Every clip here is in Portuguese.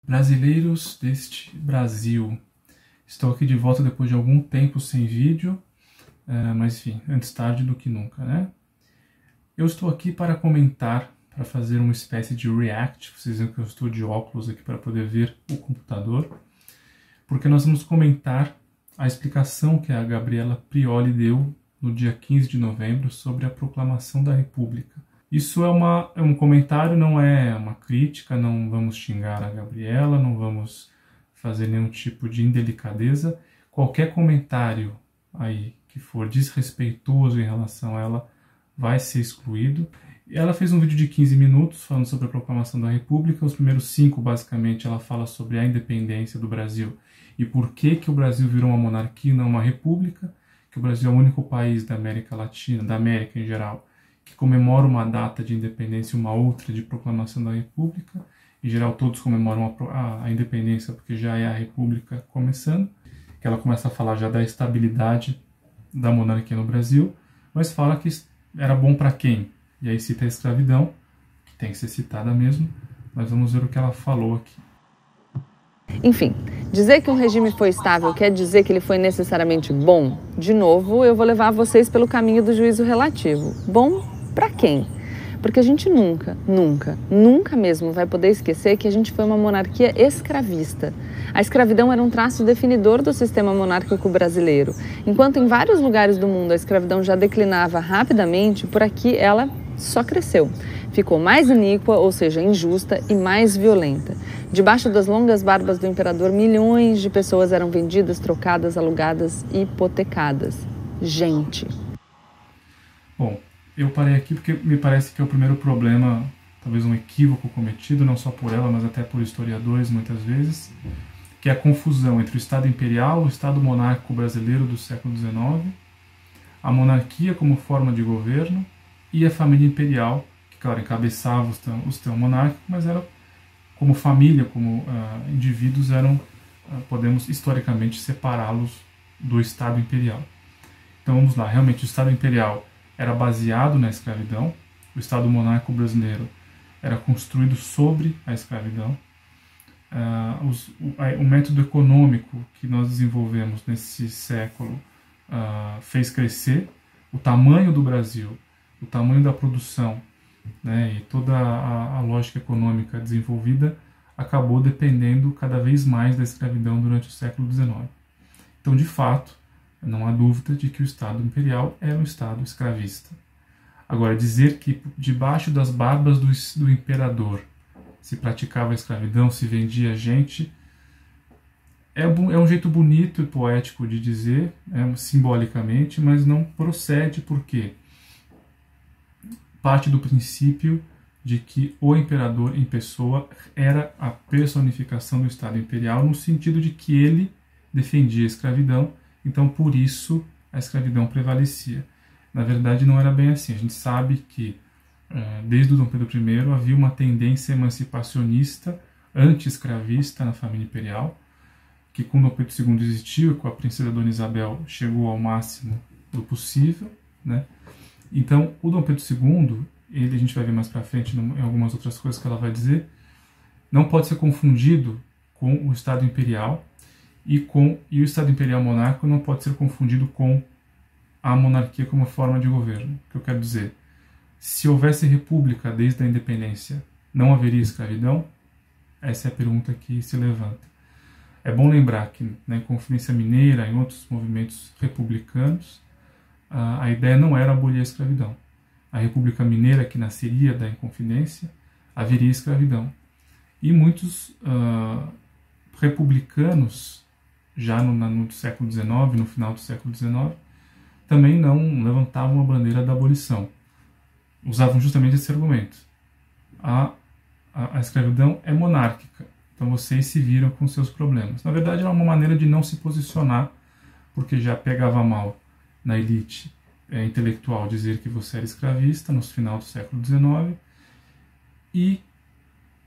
Brasileiros deste Brasil. Estou aqui de volta depois de algum tempo sem vídeo, mas enfim, antes tarde do que nunca, né? Eu estou aqui para comentar, para fazer uma espécie de react. Vocês veem que eu estou de óculos aqui para poder ver o computador, porque nós vamos comentar a explicação que a Gabriela Prioli deu no dia 15 de novembro sobre a proclamação da República. Isso é um comentário, não é uma crítica, não vamos xingar a Gabriela, não vamos fazer nenhum tipo de indelicadeza. Qualquer comentário aí que for desrespeitoso em relação a ela vai ser excluído. Ela fez um vídeo de 15 minutos falando sobre a proclamação da República. Os primeiros 5, basicamente, ela fala sobre a independência do Brasil e por que o Brasil virou uma monarquia e não uma república, que o Brasil é o único país da América Latina, da América em geral, que comemora uma data de independência e uma outra de proclamação da República. Em geral, todos comemoram a independência porque já é a República começando, que ela começa a falar já da estabilidade da monarquia no Brasil, mas fala que era bom para quem? E aí cita a escravidão, que tem que ser citada mesmo, mas vamos ver o que ela falou aqui. Enfim, dizer que um regime foi estável quer dizer que ele foi necessariamente bom? De novo, eu vou levar vocês pelo caminho do juízo relativo. Bom para quem? Porque a gente nunca mesmo vai poder esquecer que a gente foi uma monarquia escravista. A escravidão era um traço definidor do sistema monárquico brasileiro. Enquanto em vários lugares do mundo a escravidão já declinava rapidamente, por aqui ela só cresceu. Ficou mais iníqua, ou seja, injusta e mais violenta. Debaixo das longas barbas do imperador, milhões de pessoas eram vendidas, trocadas, alugadas e hipotecadas. Gente. Bom, eu parei aqui porque me parece que é o primeiro problema, talvez um equívoco cometido, não só por ela, mas até por historiadores muitas vezes, que é a confusão entre o Estado imperial, o Estado monárquico brasileiro do século XIX, a monarquia como forma de governo e a família imperial, que, claro, encabeçava o sistema monárquico, mas era como família, como indivíduos, podemos historicamente separá-los do Estado imperial. Então vamos lá, realmente o Estado imperial era baseado na escravidão, o Estado monárquico brasileiro era construído sobre a escravidão. O método econômico que nós desenvolvemos nesse século fez crescer o tamanho do Brasil, o tamanho da produção, né, e toda a lógica econômica desenvolvida acabou dependendo cada vez mais da escravidão durante o século XIX. Então, de fato, não há dúvida de que o Estado imperial era um Estado escravista. Agora, dizer que debaixo das barbas do imperador se praticava a escravidão, se vendia gente, é um jeito bonito e poético de dizer, simbolicamente, mas não procede porque parte do princípio de que o imperador em pessoa era a personificação do Estado imperial, no sentido de que ele defendia a escravidão, então por isso a escravidão prevalecia. Na verdade não era bem assim. A gente sabe que desde o Dom Pedro I havia uma tendência emancipacionista, anti-escravista na família imperial, que com Dom Pedro II existiu e com a princesa Dona Isabel chegou ao máximo do possível, né? Então, o Dom Pedro II, a gente vai ver mais para frente em algumas outras coisas que ela vai dizer, não pode ser confundido com o Estado Imperial e o Estado Imperial monárquico não pode ser confundido com a monarquia como forma de governo. O que eu quero dizer? Se houvesse república desde a independência, não haveria escravidão? Essa é a pergunta que se levanta. É bom lembrar que na Inconfidência Mineira, em outros movimentos republicanos, a ideia não era abolir a escravidão. A República Mineira, que nasceria da Inconfidência, haveria escravidão. E muitos republicanos, já no século XIX, no final do século XIX, também não levantavam a bandeira da abolição. Usavam justamente esse argumento. A escravidão é monárquica, então vocês se viram com seus problemas. Na verdade, era uma maneira de não se posicionar, porque já pegava mal na elite intelectual dizer que você era escravista no final do século XIX e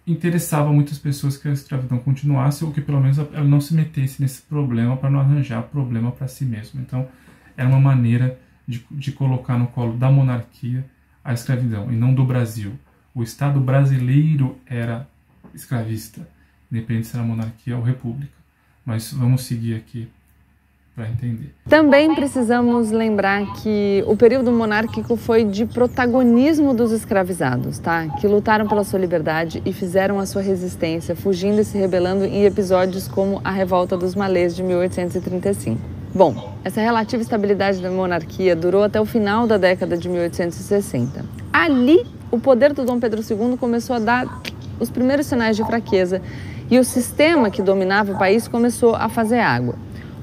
interessava muitas pessoas que a escravidão continuasse ou que pelo menos ela não se metesse nesse problema para não arranjar problema para si mesmo. Então era uma maneira de colocar no colo da monarquia a escravidão e não do Brasil. O Estado brasileiro era escravista independente se era monarquia ou república. Mas vamos seguir aqui para entender. Também precisamos lembrar que o período monárquico foi de protagonismo dos escravizados, tá? Que lutaram pela sua liberdade e fizeram a sua resistência, fugindo e se rebelando em episódios como a Revolta dos Malês de 1835. Bom, essa relativa estabilidade da monarquia durou até o final da década de 1860. Ali, o poder do Dom Pedro II começou a dar os primeiros sinais de fraqueza e o sistema que dominava o país começou a fazer água.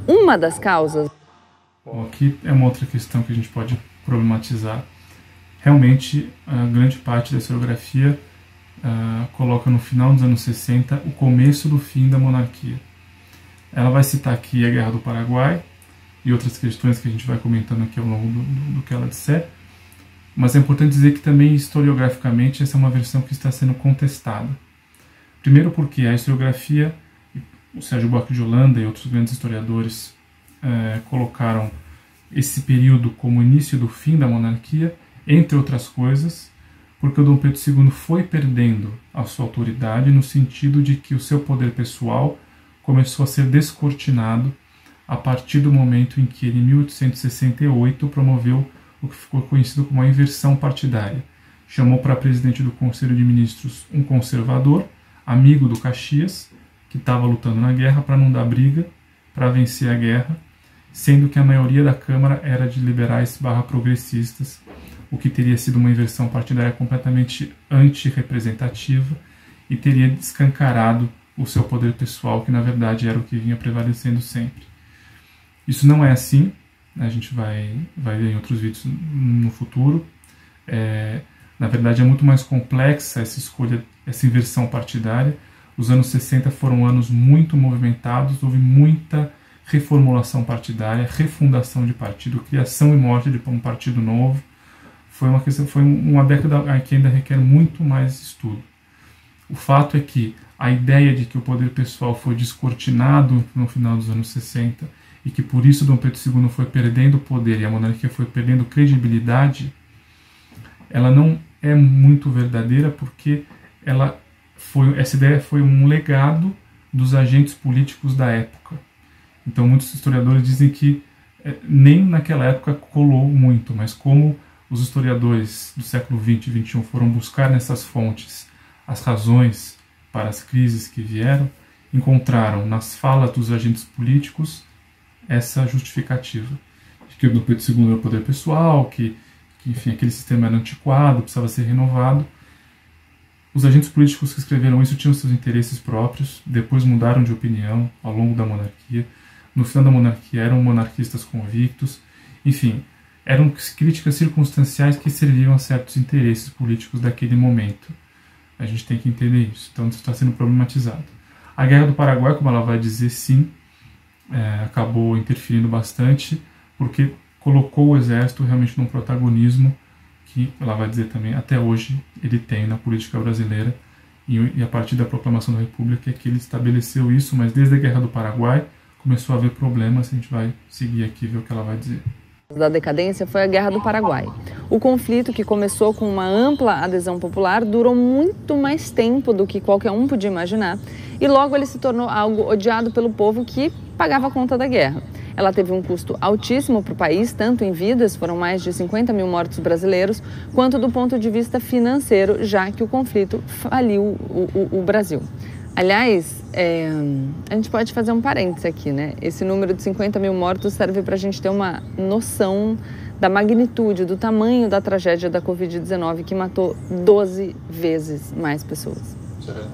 Uma das causas... Bom, aqui é uma outra questão que a gente pode problematizar. Realmente, a grande parte da historiografia coloca no final dos anos 60 o começo do fim da monarquia. Ela vai citar aqui a Guerra do Paraguai e outras questões que a gente vai comentando aqui ao longo do que ela disser, mas é importante dizer que também historiograficamente essa é uma versão que está sendo contestada. Primeiro porque a historiografia, o Sérgio Buarque de Holanda e outros grandes historiadores colocaram esse período como início do fim da monarquia, entre outras coisas, porque o Dom Pedro II foi perdendo a sua autoridade no sentido de que o seu poder pessoal começou a ser descortinado a partir do momento em que ele, em 1868, promoveu o que ficou conhecido como a inversão partidária. Chamou para presidente do Conselho de Ministros um conservador, amigo do Caxias, que estava lutando na guerra para não dar briga, para vencer a guerra, sendo que a maioria da Câmara era de liberais/progressistas, o que teria sido uma inversão partidária completamente antirrepresentativa e teria escancarado o seu poder pessoal, que na verdade era o que vinha prevalecendo sempre. Isso não é assim, a gente vai ver em outros vídeos no futuro. Na verdade é muito mais complexa essa escolha, essa inversão partidária. Os anos 60 foram anos muito movimentados, houve muita reformulação partidária, refundação de partido, criação e morte de um partido novo. Foi uma década que ainda requer muito mais estudo. O fato é que a ideia de que o poder pessoal foi descortinado no final dos anos 60 e que por isso Dom Pedro II foi perdendo poder e a monarquia foi perdendo credibilidade, ela não é muito verdadeira, porque essa ideia foi um legado dos agentes políticos da época. Então muitos historiadores dizem que nem naquela época colou muito, mas como os historiadores do século XX e XXI foram buscar nessas fontes as razões para as crises que vieram, encontraram nas falas dos agentes políticos essa justificativa de que o Dom Pedro II era o poder pessoal, que enfim, aquele sistema era antiquado, precisava ser renovado. Os agentes políticos que escreveram isso tinham seus interesses próprios, depois mudaram de opinião ao longo da monarquia. No final da monarquia eram monarquistas convictos, enfim, eram críticas circunstanciais que serviam a certos interesses políticos daquele momento. A gente tem que entender isso, então isso está sendo problematizado. A Guerra do Paraguai, como ela vai dizer, sim, acabou interferindo bastante, porque colocou o exército realmente num protagonismo que, ela vai dizer também, até hoje ele tem na política brasileira, e a partir da proclamação da República é que ele estabeleceu isso, mas desde a Guerra do Paraguai começou a haver problemas. A gente vai seguir aqui e ver o que ela vai dizer. Da decadência foi a Guerra do Paraguai. O conflito, que começou com uma ampla adesão popular, durou muito mais tempo do que qualquer um podia imaginar, e logo ele se tornou algo odiado pelo povo que pagava a conta da guerra. Ela teve um custo altíssimo para o país, tanto em vidas, foram mais de 50 mil mortos brasileiros, quanto do ponto de vista financeiro, já que o conflito faliu o Brasil. Aliás, a gente pode fazer um parêntese aqui, né? Esse número de 50 mil mortos serve para a gente ter uma noção da magnitude, do tamanho da tragédia da Covid-19, que matou 12 vezes mais pessoas.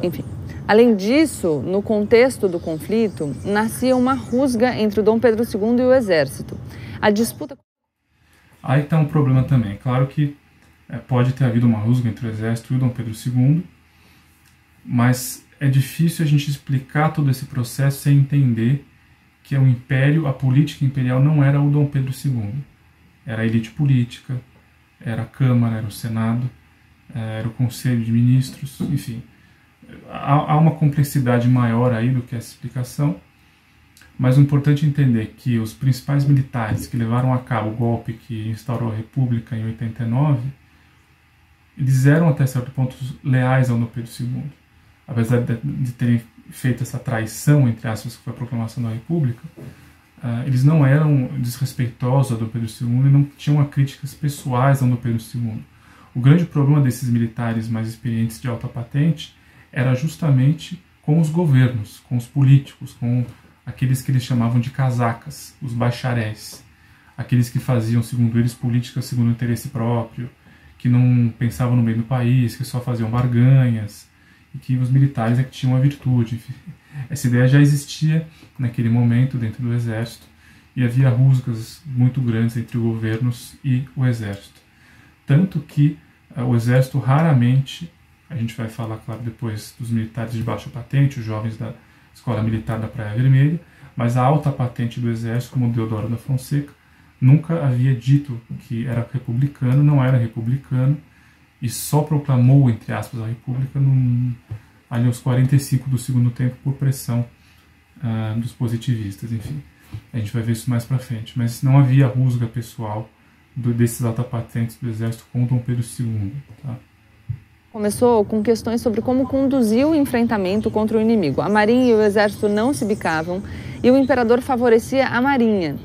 Enfim. Além disso, no contexto do conflito, nascia uma rusga entre o Dom Pedro II e o exército. A disputa... Aí está um problema também. Claro que pode ter havido uma rusga entre o exército e o Dom Pedro II, mas é difícil a gente explicar todo esse processo sem entender que o império, a política imperial não era o Dom Pedro II. Era a elite política, era a Câmara, era o Senado, era o Conselho de Ministros, enfim. Há uma complexidade maior aí do que essa explicação, mas o importante é entender que os principais militares que levaram a cabo o golpe que instaurou a República em 89, eles eram até certo ponto leais ao Dom Pedro II. Apesar de terem feita essa traição, entre aspas, que foi a proclamação da República, eles não eram desrespeitosos a Dom Pedro II e não tinham críticas pessoais a Dom Pedro II. O grande problema desses militares mais experientes de alta patente era justamente com os governos, com os políticos, com aqueles que eles chamavam de casacas, os bacharéis, aqueles que faziam, segundo eles, política segundo o interesse próprio, que não pensavam no bem do país, que só faziam barganhas, e que os militares é que tinham a virtude. Enfim, essa ideia já existia naquele momento dentro do exército, e havia rusgas muito grandes entre governos e o exército. Tanto que o exército raramente, a gente vai falar, claro, depois dos militares de baixa patente, os jovens da Escola Militar da Praia Vermelha, mas a alta patente do exército, como Deodoro da Fonseca, nunca havia dito que era republicano, não era republicano, e só proclamou, entre aspas, a república ali aos 45 do segundo tempo por pressão dos positivistas, enfim. A gente vai ver isso mais para frente, mas não havia rusga pessoal desses alta-patentes do exército com Dom Pedro II. Tá? Começou com questões sobre como conduzir o enfrentamento contra o inimigo. A marinha e o exército não se bicavam e o imperador favorecia a marinha.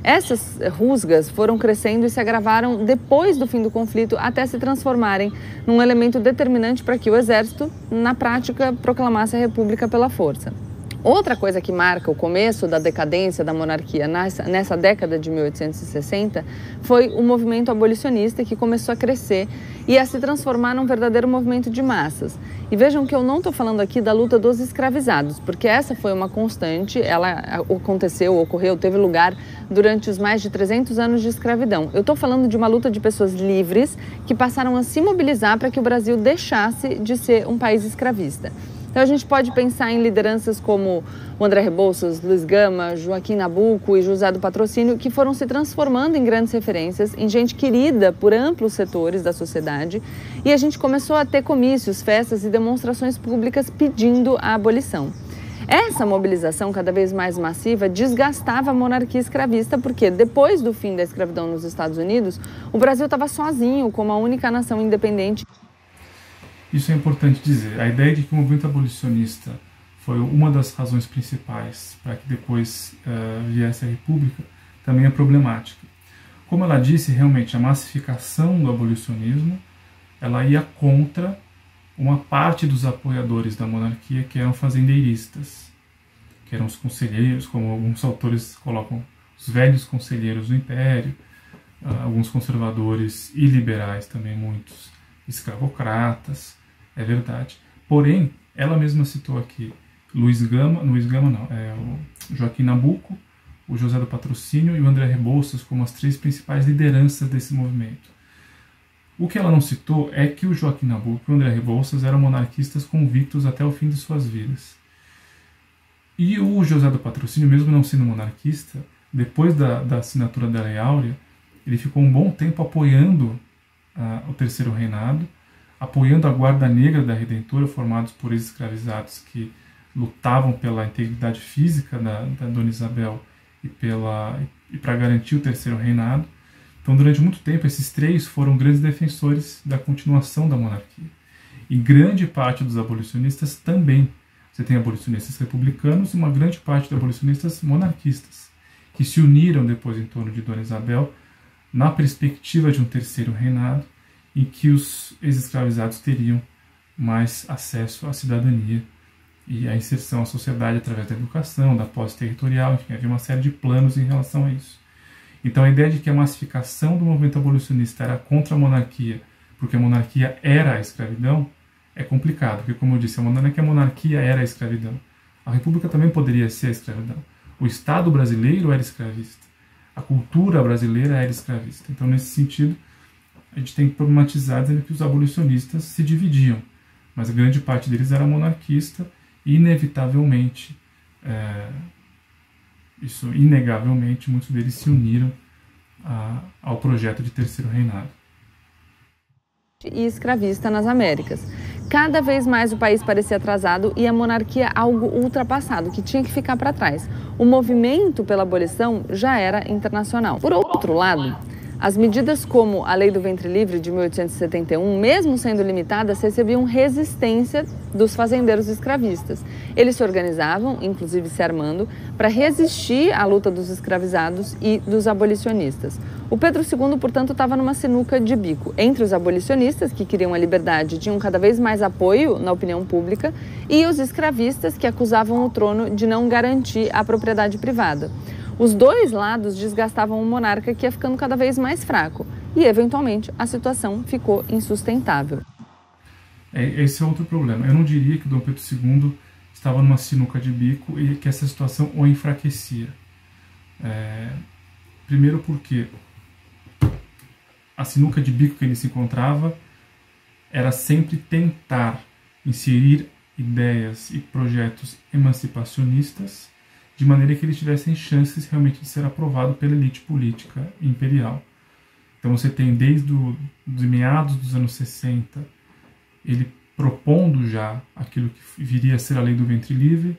Essas rusgas foram crescendo e se agravaram depois do fim do conflito até se transformarem num elemento determinante para que o exército, na prática, proclamasse a república pela força. Outra coisa que marca o começo da decadência da monarquia nessa década de 1860 foi o movimento abolicionista, que começou a crescer e a se transformar num verdadeiro movimento de massas. E vejam que eu não estou falando aqui da luta dos escravizados, porque essa foi uma constante, ela ocorreu, teve lugar durante os mais de 300 anos de escravidão. Eu estou falando de uma luta de pessoas livres que passaram a se mobilizar para que o Brasil deixasse de ser um país escravista. Então a gente pode pensar em lideranças como o André Rebouças, Luiz Gama, Joaquim Nabuco e José do Patrocínio, que foram se transformando em grandes referências, em gente querida por amplos setores da sociedade, e a gente começou a ter comícios, festas e demonstrações públicas pedindo a abolição. Essa mobilização cada vez mais massiva desgastava a monarquia escravista, porque depois do fim da escravidão nos Estados Unidos, o Brasil estava sozinho como a única nação independente. Isso é importante dizer. A ideia de que o movimento abolicionista foi uma das razões principais para que depois viesse a República também é problemática. Como ela disse, realmente a massificação do abolicionismo ela ia contra uma parte dos apoiadores da monarquia que eram fazendeiristas, que eram os conselheiros, como alguns autores colocam, os velhos conselheiros do Império, alguns conservadores e liberais também, muitos escravocratas, é verdade. Porém, ela mesma citou aqui o Joaquim Nabuco, o José do Patrocínio e o André Rebouças como as três principais lideranças desse movimento. O que ela não citou é que o Joaquim Nabuco e o André Rebouças eram monarquistas convictos até o fim de suas vidas. E o José do Patrocínio, mesmo não sendo monarquista, depois da assinatura da Lei Áurea, ele ficou um bom tempo apoiando o Terceiro Reinado, apoiando a Guarda Negra da Redentora, formados por ex-escravizados que lutavam pela integridade física da Dona Isabel e para garantir o Terceiro Reinado. Então, durante muito tempo, esses três foram grandes defensores da continuação da monarquia. E grande parte dos abolicionistas também. Você tem abolicionistas republicanos e uma grande parte de abolicionistas monarquistas, que se uniram depois em torno de Dona Isabel, na perspectiva de um terceiro reinado, em que os ex-escravizados teriam mais acesso à cidadania e à inserção à sociedade através da educação, da posse territorial, enfim, havia uma série de planos em relação a isso. Então a ideia de que a massificação do movimento abolicionista era contra a monarquia, porque a monarquia era a escravidão, é complicado, porque como eu disse, não é que a monarquia era a escravidão. A república também poderia ser a escravidão. O Estado brasileiro era escravista. A cultura brasileira era escravista. Então, nesse sentido, a gente tem que problematizar dizendo que os abolicionistas se dividiam, mas a grande parte deles era monarquista e, inevitavelmente, inegavelmente, muitos deles se uniram ao projeto de Terceiro Reinado. E escravista nas Américas. Cada vez mais o país parecia atrasado e a monarquia algo ultrapassado, que tinha que ficar para trás. O movimento pela abolição já era internacional. Por outro lado, As medidas como a Lei do Ventre Livre de 1871, mesmo sendo limitadas, recebiam resistência dos fazendeiros escravistas. Eles se organizavam, inclusive se armando, para resistir à luta dos escravizados e dos abolicionistas. O Pedro II, portanto, estava numa sinuca de bico entre os abolicionistas, que queriam a liberdade, tinham cada vez mais apoio na opinião pública, e os escravistas, que acusavam o trono de não garantir a propriedade privada. Os dois lados desgastavam o monarca, que ia ficando cada vez mais fraco, e, eventualmente, a situação ficou insustentável. Esse é outro problema. Eu não diria que Dom Pedro II estava numa sinuca de bico e que essa situação o enfraquecia. Primeiro porque a sinuca de bico que ele se encontrava era sempre tentar inserir ideias e projetos emancipacionistas de maneira que eles tivessem chances realmente de ser aprovado pela elite política imperial. Então você tem desde os meados dos anos 60, ele propondo já aquilo que viria a ser a Lei do Ventre Livre,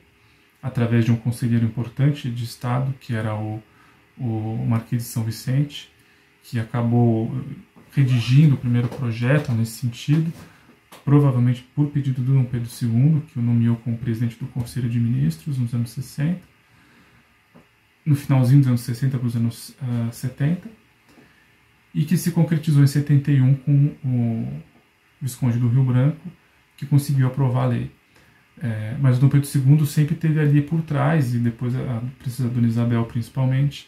através de um conselheiro importante de Estado, que era o Marquês de São Vicente, que acabou redigindo o primeiro projeto nesse sentido, provavelmente por pedido do Dom Pedro II, que o nomeou como presidente do Conselho de Ministros nos anos 60, no finalzinho dos anos 60 para os anos 70, e que se concretizou em 71 com o Visconde do Rio Branco, que conseguiu aprovar a lei. Mas o Dom Pedro II sempre esteve ali por trás, e depois a princesa Dona Isabel, principalmente,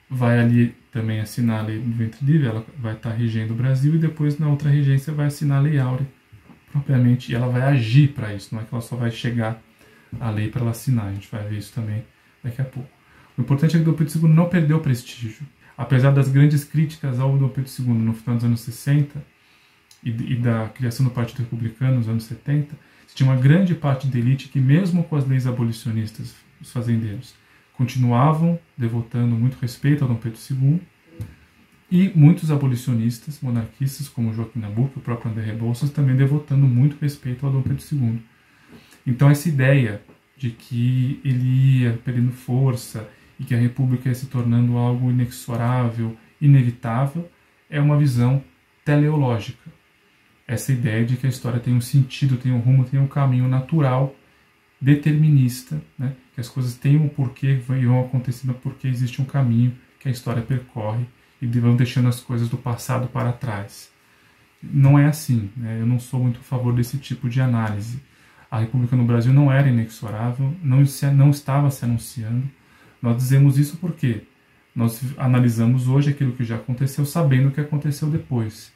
vai ali também assinar a Lei do Ventre Livre, ela vai estar regendo o Brasil, e depois na outra regência vai assinar a Lei Áurea, propriamente, e ela vai agir para isso, não é que ela só vai chegar a lei para ela assinar, a gente vai ver isso também daqui a pouco. O importante é que o Dom Pedro II não perdeu prestígio. Apesar das grandes críticas ao Dom Pedro II no final dos anos 60 e da criação do Partido Republicano nos anos 70, tinha uma grande parte da elite que, mesmo com as leis abolicionistas, os fazendeiros, continuavam devotando muito respeito ao Dom Pedro II, e muitos abolicionistas, monarquistas, como Joaquim Nabuco e o próprio André Rebouças, também devotando muito respeito ao Dom Pedro II. Então essa ideia de que ele ia perdendo força e que a República ia se tornando algo inexorável, inevitável, é uma visão teleológica. Essa ideia de que a história tem um sentido, tem um rumo, tem um caminho natural, determinista, né? Que as coisas têm um porquê e vão acontecendo porque existe um caminho que a história percorre e vão deixando as coisas do passado para trás. Não é assim, né? Eu não sou muito a favor desse tipo de análise. A República no Brasil não era inexorável, não estava se anunciando. Nós dizemos isso porque nós analisamos hoje aquilo que já aconteceu, sabendo o que aconteceu depois.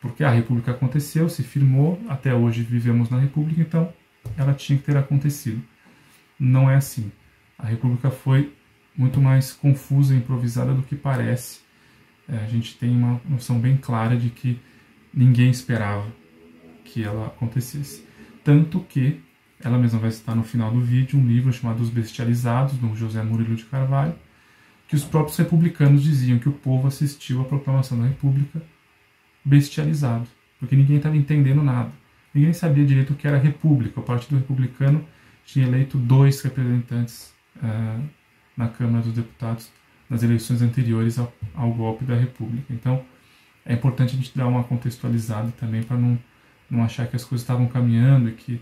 Porque a República aconteceu, se firmou, até hoje vivemos na República, então ela tinha que ter acontecido. Não é assim. A República foi muito mais confusa e improvisada do que parece. A gente tem uma noção bem clara de que ninguém esperava que ela acontecesse. Tanto que ela mesma vai citar no final do vídeo um livro chamado Os Bestializados, do José Murilo de Carvalho, que os próprios republicanos diziam que o povo assistiu à proclamação da República bestializado, porque ninguém estava entendendo nada. Ninguém sabia direito o que era República. O Partido Republicano tinha eleito 2 representantes na Câmara dos Deputados nas eleições anteriores ao golpe da República. Então, é importante a gente dar uma contextualizada também para não achar que as coisas estavam caminhando e que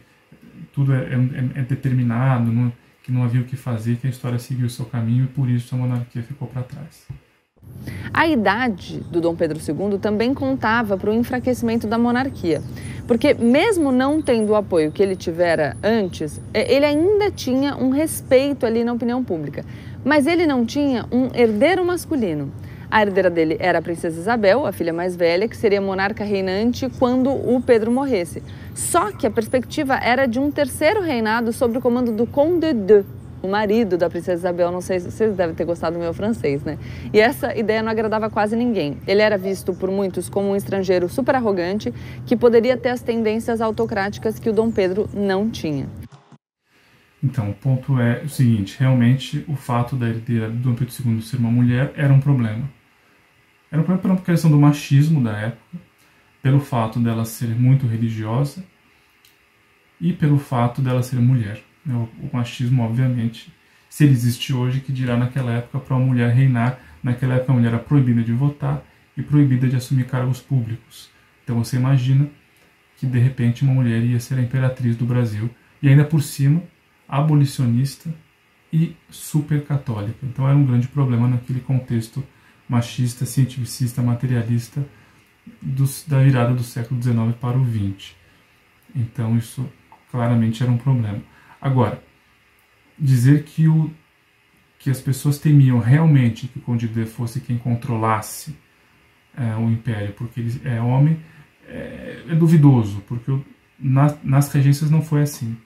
tudo é determinado, que não havia o que fazer, que a história seguiu o seu caminho e por isso a monarquia ficou para trás. A idade do Dom Pedro II também contava para o enfraquecimento da monarquia, porque mesmo não tendo o apoio que ele tivera antes, ele ainda tinha um respeito ali na opinião pública, mas ele não tinha um herdeiro masculino. A herdeira dele era a princesa Isabel, a filha mais velha, que seria monarca reinante quando o Pedro morresse. Só que a perspectiva era de um terceiro reinado sob o comando do Conde de, o marido da princesa Isabel. Não sei se vocês devem ter gostado do meu francês, né? E essa ideia não agradava quase ninguém. Ele era visto por muitos como um estrangeiro super arrogante que poderia ter as tendências autocráticas que o Dom Pedro não tinha. Então, o ponto é o seguinte, realmente o fato da herdeira do Dom Pedro II ser uma mulher era um problema. Era um problema pela questão do machismo da época, pelo fato dela ser muito religiosa e pelo fato dela ser mulher. O machismo, obviamente, se ele existe hoje, que dirá naquela época para uma mulher reinar Naquela época a mulher era proibida de votar e proibida de assumir cargos públicos. Então você imagina que de repente uma mulher ia ser a imperatriz do Brasil e ainda por cima abolicionista e super católica. Então era um grande problema naquele contexto machista, cientificista, materialista da virada do século XIX para o XX. Então isso claramente era um problema. Agora, dizer que as pessoas temiam realmente que o Conde de fosse quem controlasse o império, porque ele é homem, é duvidoso, porque nas regências não foi assim.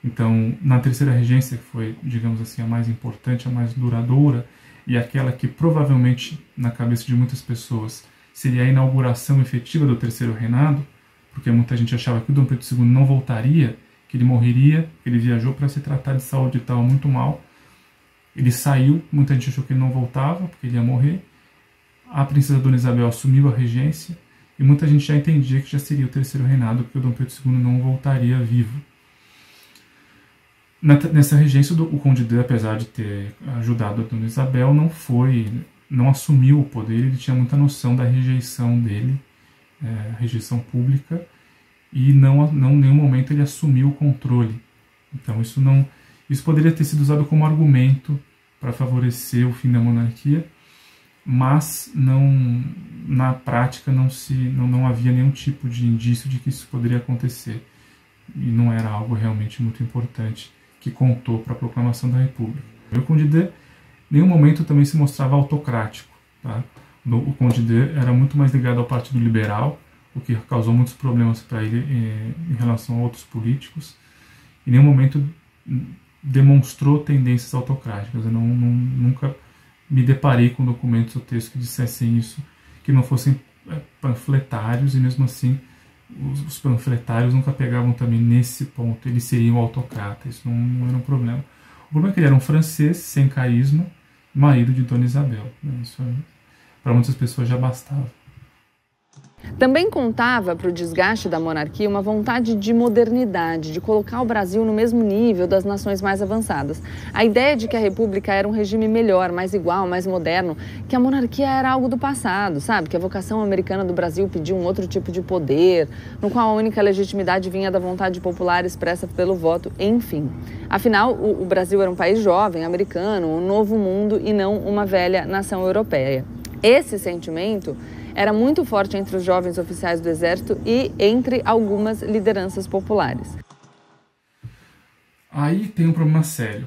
Então, na terceira regência, que foi, digamos assim, a mais importante, a mais duradoura, e aquela que provavelmente, na cabeça de muitas pessoas, seria a inauguração efetiva do terceiro reinado, porque muita gente achava que o Dom Pedro II não voltaria, que ele morreria, que ele viajou para se tratar de saúde e estava muito mal. Ele saiu, muita gente achou que ele não voltava, porque ele ia morrer. A princesa Dona Isabel assumiu a regência, e muita gente já entendia que já seria o terceiro reinado, porque o Dom Pedro II não voltaria vivo. Nessa regência, o Conde de, apesar de ter ajudado a Dona Isabel, não assumiu o poder. Ele tinha muita noção da rejeição dele, rejeição pública, e não em nenhum momento ele assumiu o controle. Então isso poderia ter sido usado como argumento para favorecer o fim da monarquia, mas na prática não havia nenhum tipo de indício de que isso poderia acontecer, e não era algo realmente muito importante que contou para a proclamação da República. O Conde de, em nenhum momento, também se mostrava autocrático. Tá? O Conde de era muito mais ligado ao Partido Liberal, o que causou muitos problemas para ele em relação a outros políticos. Em nenhum momento demonstrou tendências autocráticas. Eu nunca me deparei com documentos ou textos que dissessem isso, que não fossem panfletários, e mesmo assim os panfletários nunca pegavam também nesse ponto. Ele seria um autocrata, isso não era um problema. O problema é que ele era um francês sem carisma, marido de Dona Isabel. Isso para muitas pessoas já bastava. Também contava para o desgaste da monarquia uma vontade de modernidade, de colocar o Brasil no mesmo nível das nações mais avançadas. A ideia de que a república era um regime melhor, mais igual, mais moderno, que a monarquia era algo do passado, sabe? Que a vocação americana do Brasil pedia um outro tipo de poder, no qual a única legitimidade vinha da vontade popular expressa pelo voto, enfim. Afinal, o Brasil era um país jovem, americano, um novo mundo e não uma velha nação europeia. Esse sentimento era muito forte entre os jovens oficiais do Exército e entre algumas lideranças populares. Aí tem um problema sério.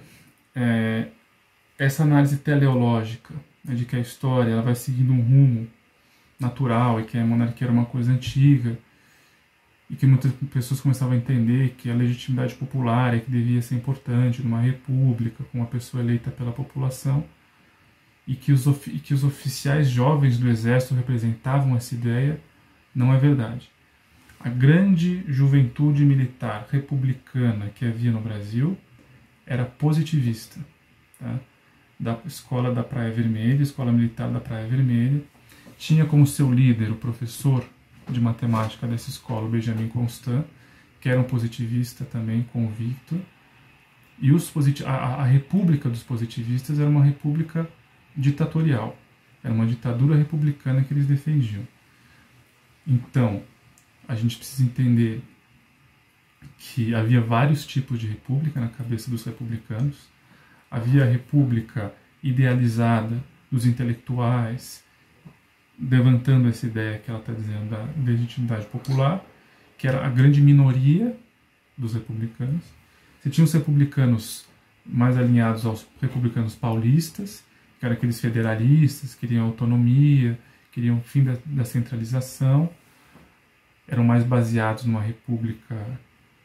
Essa análise teleológica, de que a história ela vai seguindo um rumo natural e que a monarquia era uma coisa antiga, e que muitas pessoas começavam a entender que a legitimidade popular é que devia ser importante numa república, com uma pessoa eleita pela população, e que os oficiais jovens do Exército representavam essa ideia, não é verdade. A grande juventude militar republicana que havia no Brasil era positivista, tá? Da escola da Praia Vermelha, escola militar da Praia Vermelha, tinha como seu líder o professor de matemática dessa escola, o Benjamin Constant, que era um positivista também convicto, e a república dos positivistas era uma república ditatorial. Era uma ditadura republicana que eles defendiam. Então, a gente precisa entender que havia vários tipos de república na cabeça dos republicanos. Havia a república idealizada dos intelectuais, levantando essa ideia que ela está dizendo da legitimidade popular, que era a grande minoria dos republicanos. Você tinha os republicanos mais alinhados aos republicanos paulistas, que eram aqueles federalistas, queriam autonomia, queriam o fim da centralização, eram mais baseados numa república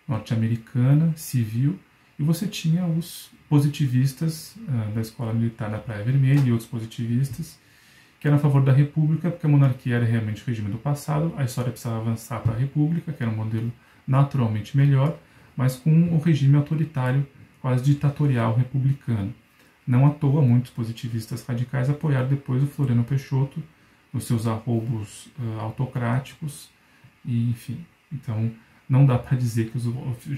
norte-americana, civil, e você tinha os positivistas da escola militar da Praia Vermelha e outros positivistas, que eram a favor da república, porque a monarquia era realmente o regime do passado, a história precisava avançar para a república, que era um modelo naturalmente melhor, mas com o regime autoritário, quase ditatorial republicano. Não à toa, muitos positivistas radicais apoiaram depois o Floriano Peixoto nos seus arroubos autocráticos, e enfim. Então, não dá para dizer que os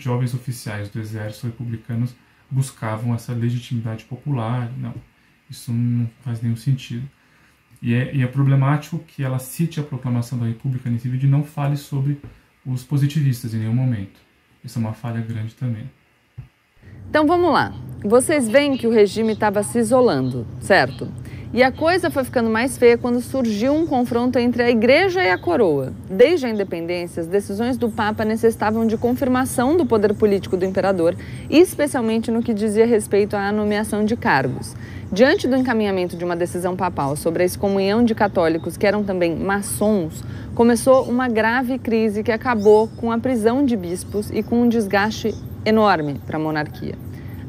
jovens oficiais do exército republicanos buscavam essa legitimidade popular, não. Isso não faz nenhum sentido. E é problemático que ela cite a proclamação da República nesse vídeo e não fale sobre os positivistas em nenhum momento. Isso é uma falha grande também. Então vamos lá. Vocês veem que o regime estava se isolando, certo? E a coisa foi ficando mais feia quando surgiu um confronto entre a igreja e a coroa. Desde a independência, as decisões do Papa necessitavam de confirmação do poder político do imperador, especialmente no que dizia respeito à nomeação de cargos. Diante do encaminhamento de uma decisão papal sobre a excomunhão de católicos que eram também maçons, começou uma grave crise que acabou com a prisão de bispos e com um desgaste enorme para a monarquia.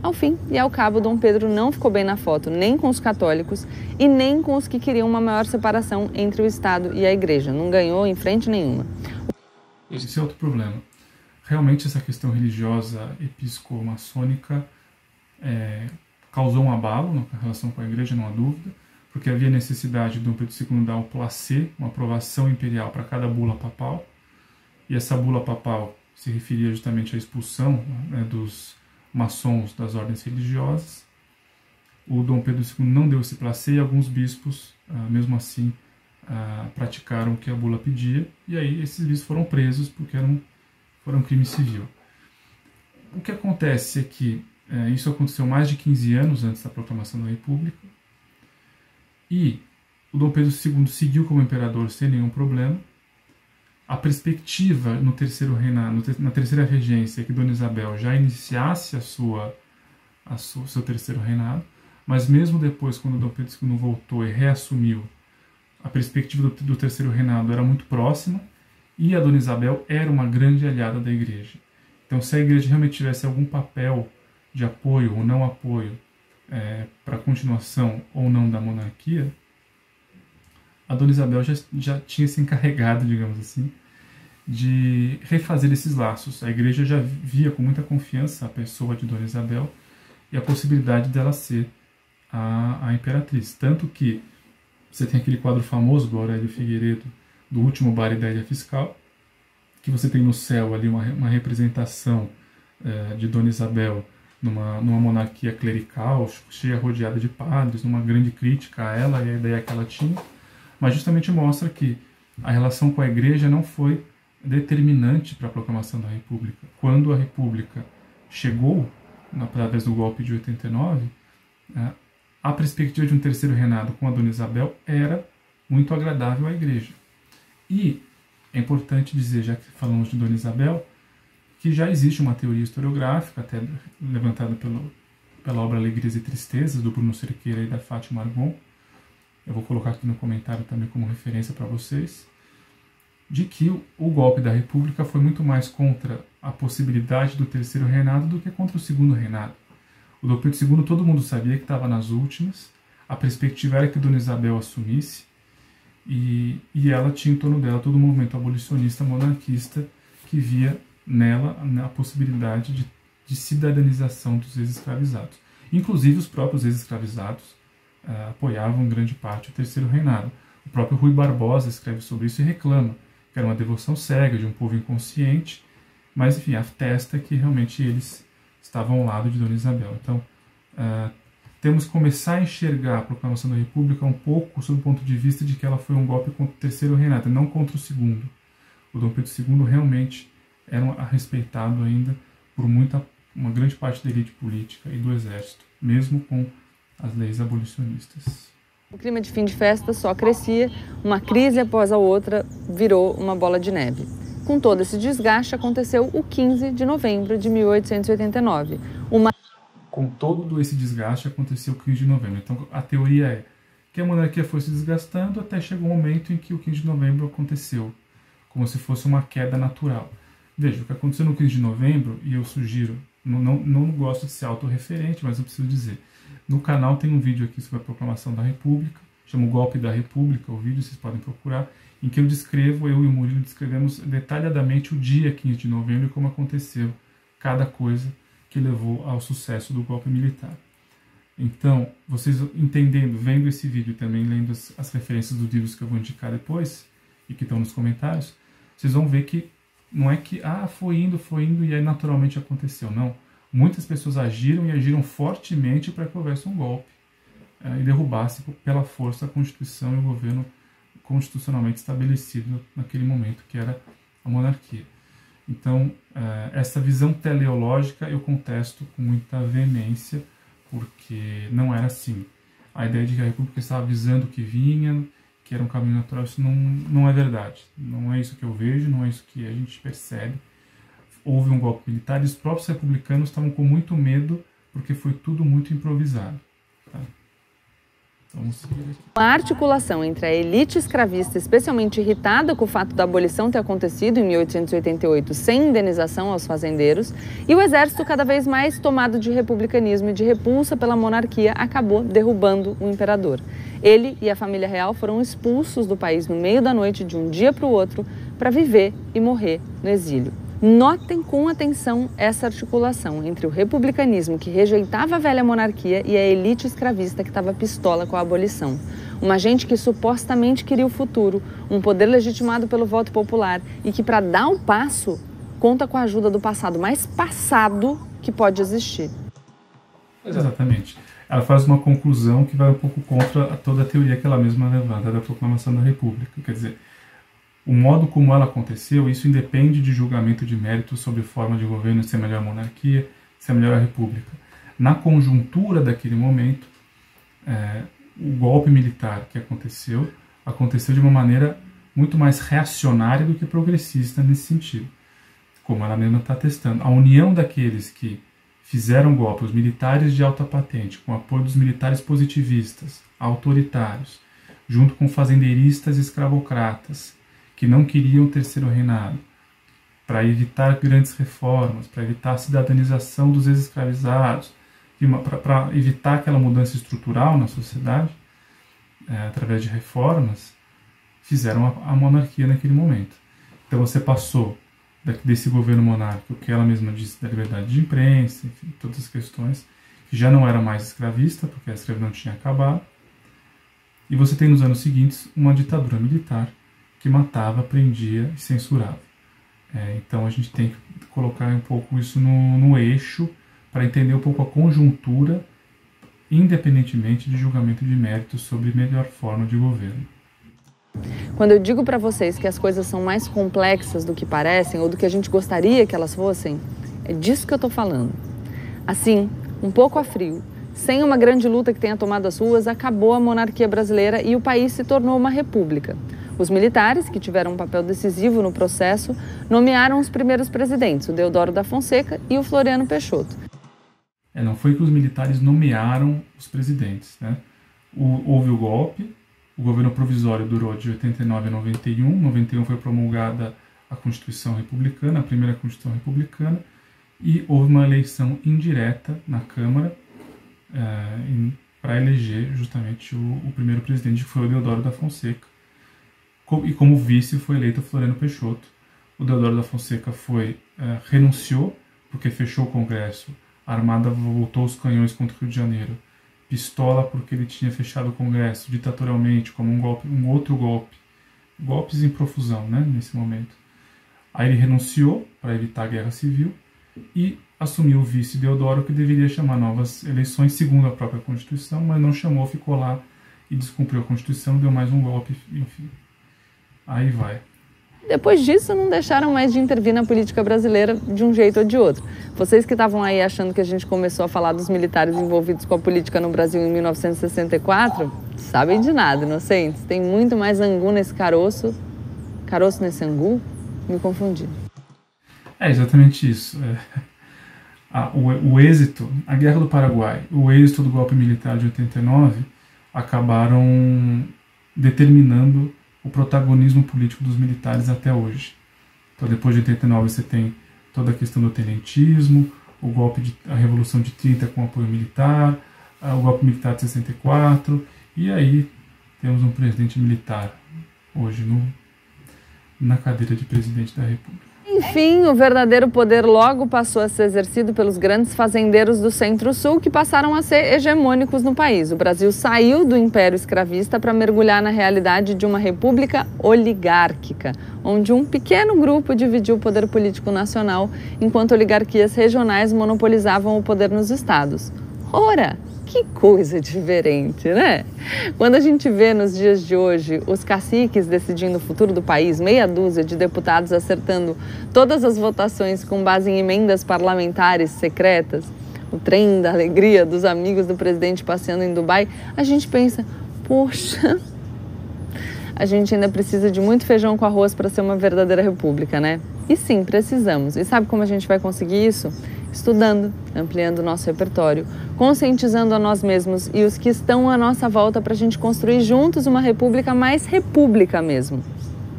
Ao fim e ao cabo, Dom Pedro não ficou bem na foto nem com os católicos e nem com os que queriam uma maior separação entre o Estado e a Igreja. Não ganhou em frente nenhuma. Esse é outro problema. Realmente essa questão religiosa episcomaçônica causou um abalo na relação com a Igreja, não há dúvida, porque havia necessidade de Dom Pedro II dar um placet, uma aprovação imperial para cada bula papal, e essa bula papal se referia justamente à expulsão, né, dos maçons das ordens religiosas. O Dom Pedro II não deu esse placet e alguns bispos, mesmo assim, praticaram o que a bula pedia, e aí esses bispos foram presos porque foram crime civil. O que acontece é que isso aconteceu mais de 15 anos antes da proclamação da República, e o Dom Pedro II seguiu como imperador sem nenhum problema. A perspectiva no terceiro reinado, na terceira regência, é que Dona Isabel já iniciasse seu terceiro reinado, mas mesmo depois, quando Dom Pedro II voltou e reassumiu, a perspectiva do terceiro reinado era muito próxima, e a Dona Isabel era uma grande aliada da Igreja. Então, se a Igreja realmente tivesse algum papel de apoio ou não apoio para a continuação ou não da monarquia, a Dona Isabel já tinha se encarregado, digamos assim, de refazer esses laços. A Igreja já via com muita confiança a pessoa de Dona Isabel e a possibilidade dela ser a imperatriz. Tanto que você tem aquele quadro famoso do Aurélio Figueiredo, do último bar e da ilha fiscal, que você tem no céu ali uma representação de Dona Isabel numa monarquia clerical, cheia, rodeada de padres, numa grande crítica a ela e a ideia que ela tinha, mas justamente mostra que a relação com a Igreja não foi determinante para a proclamação da República. Quando a República chegou, através do golpe de 89, a perspectiva de um terceiro reinado com a Dona Isabel era muito agradável à Igreja. E é importante dizer, já que falamos de Dona Isabel, que já existe uma teoria historiográfica, até levantada pela obra Alegrias e Tristezas, do Bruno Cerqueira e da Fátima Argon, eu vou colocar aqui no comentário também como referência para vocês, de que o golpe da República foi muito mais contra a possibilidade do terceiro reinado do que contra o segundo reinado. O Dom Pedro II, todo mundo sabia que estava nas últimas, a perspectiva era que Dona Isabel assumisse, e ela tinha em torno dela todo o movimento abolicionista, monarquista, que via nela a possibilidade de cidadanização dos ex-escravizados. Inclusive os próprios ex-escravizados apoiavam grande parte o terceiro reinado. O próprio Rui Barbosa escreve sobre isso e reclama que era uma devoção cega de um povo inconsciente, mas enfim, atesta que realmente eles estavam ao lado de Dona Isabel. Então, temos que começar a enxergar a proclamação da República um pouco sob o ponto de vista de que ela foi um golpe contra o terceiro reinado, não contra o segundo. O Dom Pedro II realmente era respeitado ainda por uma grande parte da elite política e do exército, mesmo com as leis abolicionistas. O clima de fim de festa só crescia, uma crise após a outra virou uma bola de neve. Com todo esse desgaste, aconteceu o 15 de novembro de 1889. Com todo esse desgaste, aconteceu o 15 de novembro. Então, a teoria é que a monarquia foi se desgastando até chegou um momento em que o 15 de novembro aconteceu, como se fosse uma queda natural. Veja, o que aconteceu no 15 de novembro, e eu sugiro, não gosto de ser autorreferente, mas eu preciso dizer, no canal tem um vídeo aqui sobre a proclamação da República, chama o Golpe da República, o vídeo vocês podem procurar, em que eu descrevo, eu e o Murilo descrevemos detalhadamente o dia 15 de novembro e como aconteceu cada coisa que levou ao sucesso do golpe militar. Então, vocês entendendo, vendo esse vídeo e também lendo as referências dos livros que eu vou indicar depois, e que estão nos comentários, vocês vão ver que não é que foi indo e aí naturalmente aconteceu. Não. Muitas pessoas agiram e agiram fortemente para que houvesse um golpe. e derrubasse pela força a Constituição e o governo constitucionalmente estabelecido naquele momento, que era a monarquia. Então, essa visão teleológica eu contesto com muita veemência, porque não era assim. A ideia de que a República estava avisando o que vinha, que era um caminho natural, isso não é verdade. Não é isso que eu vejo, não é isso que a gente percebe. Houve um golpe militar e os próprios republicanos estavam com muito medo, porque foi tudo muito improvisado. Tá? Vamos seguir aqui. A articulação entre a elite escravista, especialmente irritada com o fato da abolição ter acontecido em 1888 sem indenização aos fazendeiros, e o exército cada vez mais tomado de republicanismo e de repulsa pela monarquia, acabou derrubando o imperador. Ele e a família real foram expulsos do país no meio da noite de um dia para o outro para viver e morrer no exílio. Notem com atenção essa articulação entre o republicanismo, que rejeitava a velha monarquia, e a elite escravista, que estava pistola com a abolição. Uma gente que supostamente queria o futuro, um poder legitimado pelo voto popular e que, para dar um passo, conta com a ajuda do passado mais passado que pode existir. Exatamente. Ela faz uma conclusão que vai um pouco contra toda a teoria que ela mesma levanta da proclamação da República. Quer dizer, o modo como ela aconteceu, isso independe de julgamento de mérito sobre forma de governo, se é melhor a monarquia, se é melhor a república. Na conjuntura daquele momento, o golpe militar que aconteceu de uma maneira muito mais reacionária do que progressista nesse sentido, como ela mesma está testando. A união daqueles que fizeram golpe, os militares de alta patente, com o apoio dos militares positivistas, autoritários, junto com fazendeiristas e escravocratas, que não queriam o terceiro reinado, para evitar grandes reformas, para evitar a cidadanização dos ex-escravizados, para evitar aquela mudança estrutural na sociedade, através de reformas, fizeram a monarquia naquele momento. Então você passou desse governo monárquico, que ela mesma disse, da liberdade de imprensa, enfim, todas as questões, que já não era mais escravista, porque a escravidão tinha acabado, e você tem nos anos seguintes uma ditadura militar, que matava, prendia e censurava. Então a gente tem que colocar um pouco isso no eixo para entender um pouco a conjuntura, independentemente de julgamento de mérito sobre melhor forma de governo. Quando eu digo para vocês que as coisas são mais complexas do que parecem ou do que a gente gostaria que elas fossem, é disso que eu estou falando. Assim, um pouco a frio, sem uma grande luta que tenha tomado as ruas, acabou a monarquia brasileira e o país se tornou uma república. Os militares, que tiveram um papel decisivo no processo, nomearam os primeiros presidentes, o Deodoro da Fonseca e o Floriano Peixoto. Não foi que os militares nomearam os presidentes, né? Houve o golpe, o governo provisório durou de 89 a 91, em 91 foi promulgada a Constituição Republicana, a primeira Constituição Republicana, e houve uma eleição indireta na Câmara para eleger justamente o primeiro presidente, que foi o Deodoro da Fonseca. E como vice foi eleito o Floriano Peixoto. O Deodoro da Fonseca renunciou, porque fechou o Congresso, a Armada voltou os canhões contra o Rio de Janeiro, pistola porque ele tinha fechado o Congresso ditatorialmente, como um outro golpe, golpes em profusão, né, nesse momento. Aí ele renunciou para evitar a guerra civil e assumiu o vice Deodoro, que deveria chamar novas eleições, segundo a própria Constituição, mas não chamou, ficou lá e descumpriu a Constituição, deu mais um golpe, enfim. Aí vai. Depois disso, não deixaram mais de intervir na política brasileira de um jeito ou de outro. Vocês que estavam aí achando que a gente começou a falar dos militares envolvidos com a política no Brasil em 1964, sabem de nada, inocentes. Tem muito mais angu nesse caroço. Caroço nesse angu? Me confundi. É exatamente isso. O êxito, a Guerra do Paraguai, o êxito do golpe militar de 89 acabaram determinando o protagonismo político dos militares até hoje. Então, depois de 89, você tem toda a questão do tenentismo, a Revolução de 30 com apoio militar, o golpe militar de 64, e aí temos um presidente militar hoje na cadeira de presidente da República. Enfim, o verdadeiro poder logo passou a ser exercido pelos grandes fazendeiros do Centro-Sul, que passaram a ser hegemônicos no país. O Brasil saiu do Império Escravista para mergulhar na realidade de uma república oligárquica, onde um pequeno grupo dividiu o poder político nacional, enquanto oligarquias regionais monopolizavam o poder nos estados. Ora, que coisa diferente, né? Quando a gente vê nos dias de hoje os caciques decidindo o futuro do país, meia dúzia de deputados acertando todas as votações com base em emendas parlamentares secretas, o trem da alegria dos amigos do presidente passeando em Dubai, a gente pensa, poxa, a gente ainda precisa de muito feijão com arroz para ser uma verdadeira república, né? E sim, precisamos. E sabe como a gente vai conseguir isso? Estudando, ampliando o nosso repertório, conscientizando a nós mesmos e os que estão à nossa volta para a gente construir juntos uma república mais república mesmo.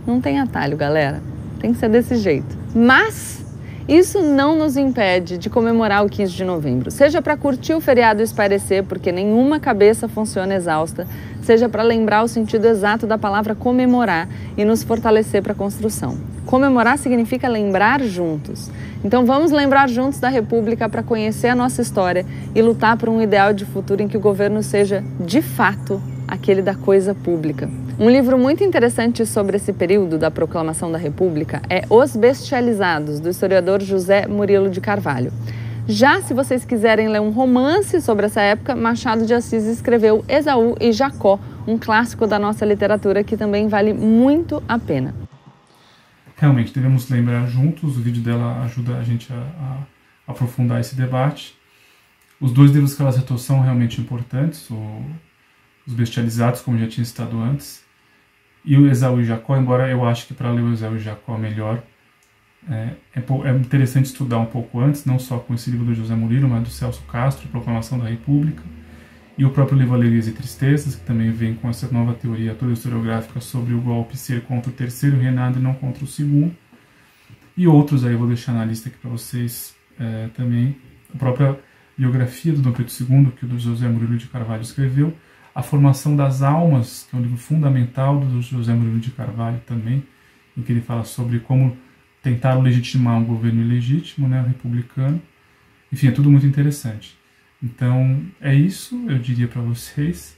Não tem atalho, galera. Tem que ser desse jeito. Mas isso não nos impede de comemorar o 15 de novembro. Seja para curtir o feriado e espairecer, porque nenhuma cabeça funciona exausta, seja para lembrar o sentido exato da palavra comemorar e nos fortalecer para a construção. Comemorar significa lembrar juntos. Então vamos lembrar juntos da República para conhecer a nossa história e lutar por um ideal de futuro em que o governo seja, de fato, aquele da coisa pública. Um livro muito interessante sobre esse período da proclamação da República é Os Bestializados, do historiador José Murilo de Carvalho. Já se vocês quiserem ler um romance sobre essa época, Machado de Assis escreveu Esaú e Jacó, um clássico da nossa literatura que também vale muito a pena. Realmente, devemos lembrar juntos, o vídeo dela ajuda a gente a aprofundar esse debate. Os dois livros que ela citou são realmente importantes, Os Bestializados, como já tinha citado antes, e o Esaú e Jacó, embora eu acho que para ler o Esaú e Jacó melhor, é interessante estudar um pouco antes, não só com esse livro do José Murilo, mas do Celso Castro, Proclamação da República, e o próprio livro Alegrias e Tristezas, que também vem com essa nova teoria toda historiográfica sobre o golpe ser contra o terceiro reinado e não contra o segundo. E outros aí eu vou deixar na lista aqui para vocês também. A própria biografia do Dom Pedro II, que o do José Murilo de Carvalho escreveu. A Formação das Almas, que é um livro fundamental do José Murilo de Carvalho também, em que ele fala sobre como tentar legitimar um governo ilegítimo, né, republicano. Enfim, é tudo muito interessante. Então, é isso, eu diria para vocês.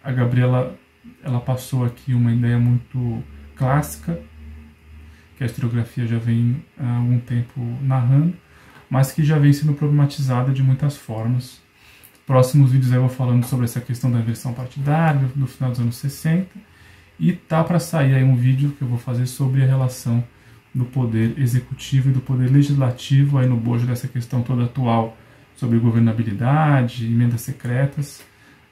A Gabriela, ela passou aqui uma ideia muito clássica, que a historiografia já vem há algum tempo narrando, mas que já vem sendo problematizada de muitas formas. Próximos vídeos eu vou falando sobre essa questão da inversão partidária, do final dos anos 60, e tá para sair aí um vídeo que eu vou fazer sobre a relação do poder executivo e do poder legislativo, aí no bojo dessa questão toda atual, sobre governabilidade, emendas secretas.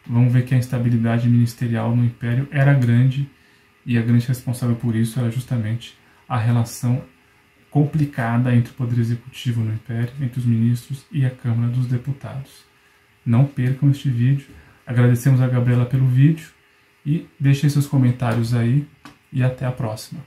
Vamos ver que a instabilidade ministerial no Império era grande, e a grande responsável por isso era justamente a relação complicada entre o poder executivo no Império, entre os ministros e a Câmara dos Deputados. Não percam este vídeo. Agradecemos a Gabriela pelo vídeo e deixem seus comentários aí e até a próxima.